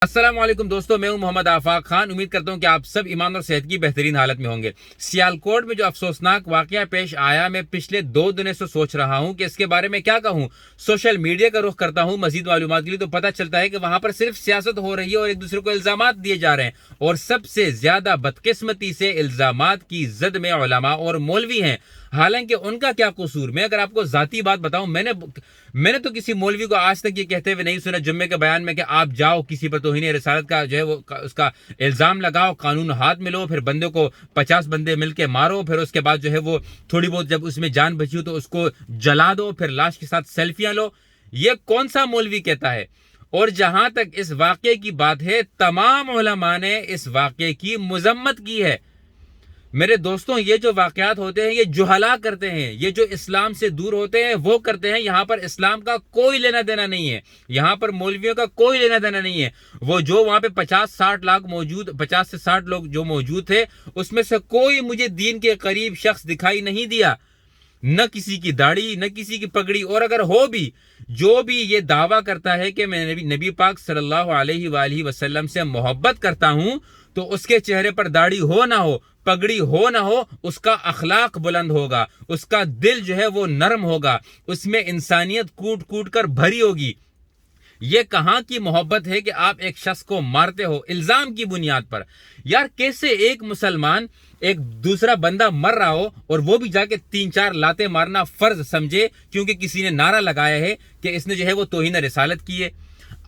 السلام علیکم دوستو، میں ہوں محمد آفاق خان۔ امید کرتا ہوں کہ آپ سب ایمان اور صحت کی بہترین حالت میں ہوں گے۔ سیالکوٹ میں جو افسوسناک واقعہ پیش آیا، میں پچھلے 2 دنوں سے سوچ رہا ہوں کہ اس کے بارے میں کیا کہوں۔ سوشل میڈیا کا رخ کرتا ہوں مزید معلومات کے لیے، تو پتہ چلتا ہے کہ وہاں پر صرف سیاست ہو رہی ہے اور ایک دوسرے کو الزامات دیے جا رہے ہیں، اور سب سے زیادہ بدقسمتی سے الزامات کی زد میں علماء اور مولوی ہیں۔ حالانکہ ان کا کیا قصور؟ میں اگر آپ کو ذاتی بات بتاؤں، میں نے تو کسی مولوی کو آج تک یہ کہتے ہوئے نہیں سنا جمعے کے بیان میں کہ آپ جاؤ کسی پر توہین رسالت کا جو ہے وہ اس کا الزام لگاؤ، قانون ہاتھ میں لو، پھر بندے کو 50 بندے مل کے مارو، پھر اس کے بعد جو ہے وہ تھوڑی بہت جب اس میں جان بچی ہو تو اس کو جلا دو، پھر لاش کے ساتھ سیلفیاں لو۔ یہ کون سا مولوی کہتا ہے؟ اور جہاں تک اس واقعے کی بات ہے، تمام علماء نے اس واقعے کی مذمت کی ہے۔ میرے دوستوں، یہ جو واقعات ہوتے ہیں یہ جہلا کرتے ہیں، یہ جو اسلام سے دور ہوتے ہیں وہ کرتے ہیں۔ یہاں پر اسلام کا کوئی لینا دینا نہیں ہے، یہاں پر مولویوں کا کوئی لینا دینا نہیں ہے۔ وہ جو وہاں پہ 50 سے 60 لوگ جو موجود تھے، اس میں سے کوئی مجھے دین کے قریب شخص دکھائی نہیں دیا، نہ کسی کی داڑھی نہ کسی کی پگڑی۔ اور اگر ہو بھی، جو بھی یہ دعویٰ کرتا ہے کہ میں نبی پاک صلی اللہ علیہ وآلہ وسلم سے محبت کرتا ہوں، تو اس کے چہرے پر داڑھی ہو نہ ہو، پگڑی ہو نہ ہو، اس کا اخلاق بلند ہوگا، اس کا دل جو ہے وہ نرم ہوگا، اس میں انسانیت کوٹ کوٹ کر بھری ہوگی۔ یہ کہاں کی محبت ہے کہ آپ ایک شخص کو مارتے ہو الزام کی بنیاد پر؟ یار، کیسے ایک مسلمان ایک دوسرا بندہ مر رہا ہو اور وہ بھی جا کے 3-4 لاتیں مارنا فرض سمجھے کیونکہ کسی نے نعرہ لگایا ہے کہ اس نے جو ہے وہ توہین رسالت کی ہے؟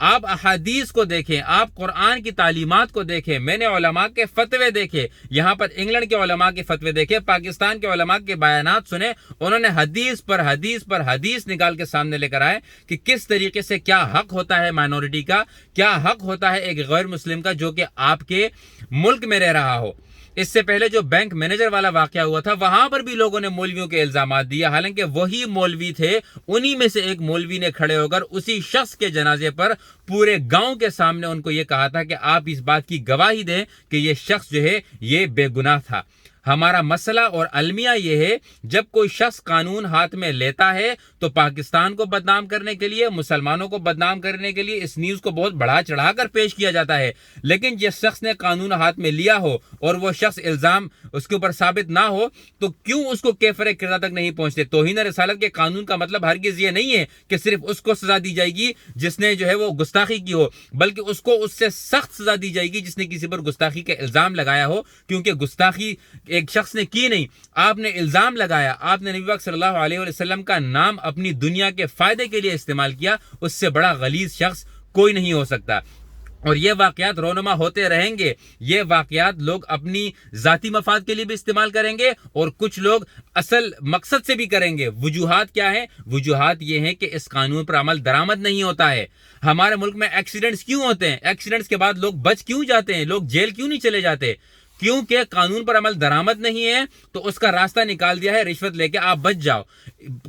آپ احادیث کو دیکھیں، آپ قرآن کی تعلیمات کو دیکھیں، میں نے علماء کے فتوے دیکھے، یہاں پر انگلینڈ کے علماء کے فتوے دیکھے، پاکستان کے علماء کے بیانات سنے، انہوں نے حدیث پر حدیث پر حدیث نکال کے سامنے لے کر آئے کہ کس طریقے سے کیا حق ہوتا ہے مائنورٹی کا، کیا حق ہوتا ہے ایک غیر مسلم کا جو کہ آپ کے ملک میں رہ رہا ہو۔ اس سے پہلے جو بینک مینیجر والا واقعہ ہوا تھا، وہاں پر بھی لوگوں نے مولویوں کے الزامات دیا، حالانکہ وہی مولوی تھے، انہی میں سے ایک مولوی نے کھڑے ہو کر اسی شخص کے جنازے پر پورے گاؤں کے سامنے ان کو یہ کہا تھا کہ آپ اس بات کی گواہی دیں کہ یہ شخص جو ہے یہ بے گناہ تھا۔ ہمارا مسئلہ اور المیہ یہ ہے، جب کوئی شخص قانون ہاتھ میں لیتا ہے تو پاکستان کو بدنام کرنے کے لیے، مسلمانوں کو بدنام کرنے کے لیے اس نیوز کو بہت بڑھا چڑھا کر پیش کیا جاتا ہے، لیکن جس شخص نے قانون ہاتھ میں لیا ہو اور وہ شخص الزام اس کے اوپر ثابت نہ ہو تو کیوں اس کو کیفر کردار تک نہیں پہنچتے؟ توہین رسالت کے قانون کا مطلب ہرگز یہ نہیں ہے کہ صرف اس کو سزا دی جائے گی جس نے جو ہے وہ گستاخی کی ہو، بلکہ اس کو اس سے سخت سزا دی جائے گی جس نے کسی پر گستاخی کا الزام لگایا ہو، کیونکہ گستاخی ایک شخص نے کی نہیں، آپ نے الزام لگایا، آپ نے نبی پاک صلی اللہ علیہ وسلم کا نام اپنی دنیا کے فائدے کے لیے استعمال کیا، اس سے بڑا غلیظ شخص کوئی نہیں ہو سکتا۔ اور یہ واقعات رونما ہوتے رہیں گے، یہ واقعات لوگ اپنی ذاتی مفاد کے لیے بھی استعمال کریں گے اور کچھ لوگ اصل مقصد سے بھی کریں گے۔ وجوہات کیا ہیں؟ وجوہات یہ ہیں کہ اس قانون پر عمل درآمد نہیں ہوتا ہے۔ ہمارے ملک میں ایکسیڈنٹس کیوں ہوتے ہیں؟ ایکسیڈنٹس کے بعد لوگ بچ کیوں جاتے ہیں؟ لوگ جیل کیوں نہیں چلے جاتے؟ کیونکہ قانون پر عمل درآمد نہیں ہے، تو اس کا راستہ نکال دیا ہے رشوت لے کے آپ بچ جاؤ۔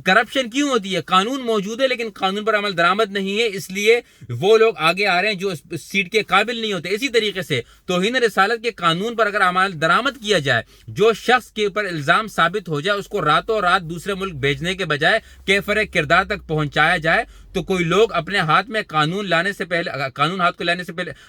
کرپشن کیوں ہوتی ہے؟ قانون موجود ہے لیکن قانون پر عمل درآمد نہیں ہے، اس لیے وہ لوگ آگے آ رہے ہیں جو اس سیٹ کے قابل نہیں ہوتے۔ اسی طریقے سے توہین رسالت کے قانون پر اگر عمل درآمد کیا جائے، جو شخص کے اوپر الزام ثابت ہو جائے اس کو راتوں رات دوسرے ملک بھیجنے کے بجائے کیفر کردار تک پہنچایا جائے، تو کوئی لوگ اپنے ہاتھ میں قانون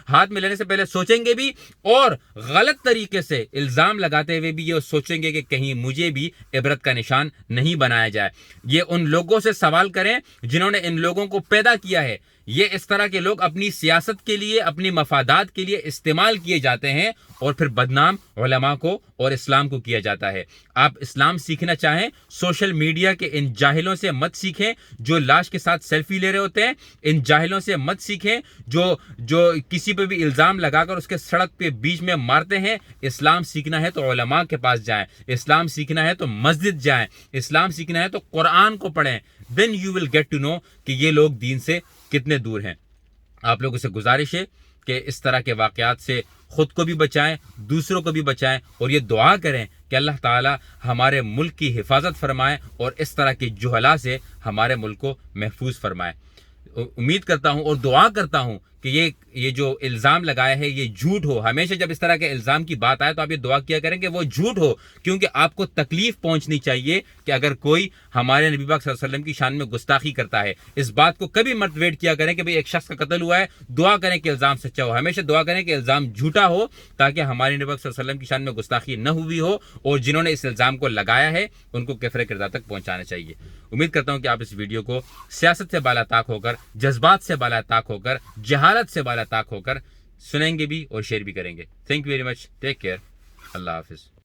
ہاتھ میں لینے سے پہلے سوچیں گے بھی، اور غلط طریقے سے الزام لگاتے ہوئے بھی یہ سوچیں گے کہ کہیں مجھے بھی عبرت کا نشان نہیں بنایا جائے۔ یہ ان لوگوں سے سوال کریں جنہوں نے ان لوگوں کو پیدا کیا ہے۔ یہ اس طرح کے لوگ اپنی سیاست کے لیے، اپنی مفادات کے لیے استعمال کیے جاتے ہیں اور پھر بدنام علماء کو اور اسلام کو کیا جاتا ہے۔ آپ اسلام سیکھنا چاہیں، سوشل میڈیا کے ان جاہلوں سے مت سیکھیں جو لاش کے ساتھ سیلفی لے رہے ہوتے ہیں، ان جاہلوں سے مت سیکھیں جو کسی پہ بھی الزام لگا کر اس کے سڑک پہ بیچ میں مارتے ہیں۔ اسلام سیکھنا ہے تو علماء کے پاس جائیں، اسلام سیکھنا ہے تو مسجد جائیں، اسلام سیکھنا ہے تو قرآن کو پڑھیں، then you will get to know کہ یہ لوگ دین سے کتنے دور ہیں۔ آپ لوگوں سے گزارش ہے کہ اس طرح کے واقعات سے خود کو بھی بچائیں، دوسروں کو بھی بچائیں، اور یہ دعا کریں کہ اللہ تعالی ہمارے ملک کی حفاظت فرمائے اور اس طرح کی جہلا سے ہمارے ملک کو محفوظ فرمائے۔ امید کرتا ہوں اور دعا کرتا ہوں کہ یہ جو الزام لگایا ہے یہ جھوٹ ہو. ہمیشہ جب اس طرح کے الزام کی بات آئے تو آپ یہ دعا کیا کریں کہ وہ جھوٹ ہو, کیونکہ آپ کو تکلیف پہنچنی چاہیے کہ اگر کوئی ہمارے نبی پاک صلی اللہ علیہ وسلم کی شان میں گستاخی کرتا ہے. اس بات کو کبھی مت ویٹ کیا کریں کہ بھئی ایک شخص کا قتل ہوا ہے, دعا کریں کہ الزام سچا ہو. ہمیشہ دعا کریں کہ الزام جھوٹا ہو, تاکہ ہمارے نبی پاک صلی اللہ علیہ وسلم کی شان میں گستاخی نہ ہوئی ہو, اور جنہوں نے اس الزام کو لگایا ہے ان کو کفر کردار تک پہنچانا چاہیے. امید کرتا ہوں کہ آپ اس ویڈیو کو سیاست سے بالا طاق ہو کر, جذبات سے بالا طاق ہو کر, جہالت سے بالا طاق ہو کر سنیں گے بھی اور شیئر بھی کریں گے. Thank you very much. Take care. اللہ حافظ.